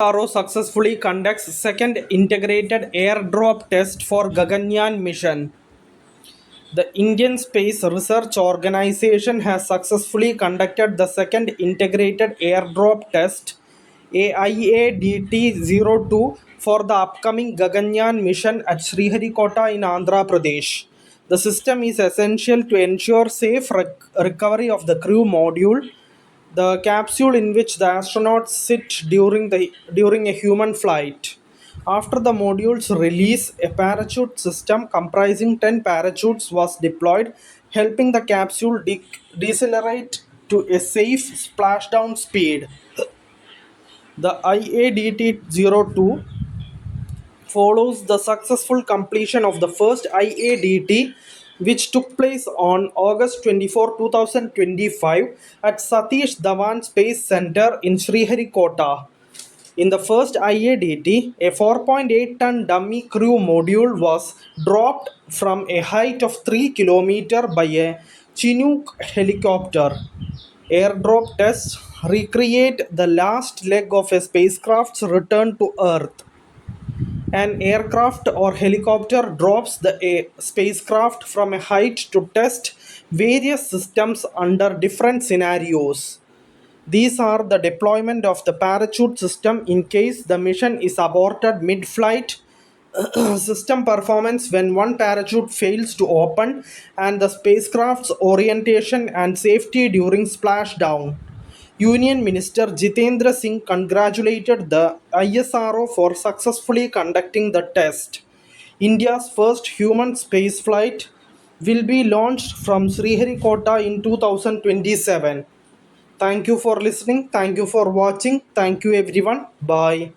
ISRO successfully conducts second integrated airdrop test for Gaganyaan mission. The Indian Space Research Organization has successfully conducted the second integrated airdrop test AIADT-02 for the upcoming Gaganyaan mission at Sriharikota in Andhra Pradesh. The system is essential to ensure safe recovery of the crew module, the capsule in which the astronauts sit during a human flight. After the module's release, a parachute system comprising 10 parachutes was deployed, helping the capsule decelerate to a safe splashdown speed. The IADT-02 follows the successful completion of the first IADT, which took place on August 24, 2025 at Satish Dhawan Space Center in Sriharikota. In the first IADT, a 4.8-ton dummy crew module was dropped from a height of 3 km by a Chinook helicopter. Airdrop tests recreate the last leg of a spacecraft's return to Earth. An aircraft or helicopter drops the spacecraft from a height to test various systems under different scenarios. These are the deployment of the parachute system in case the mission is aborted mid-flight, system performance when one parachute fails to open, and the spacecraft's orientation and safety during splashdown. Union Minister Jitendra Singh congratulated the ISRO for successfully conducting the test. India's first human spaceflight will be launched from Sriharikota in 2027. Thank you for listening. Thank you for watching. Thank you, everyone. Bye.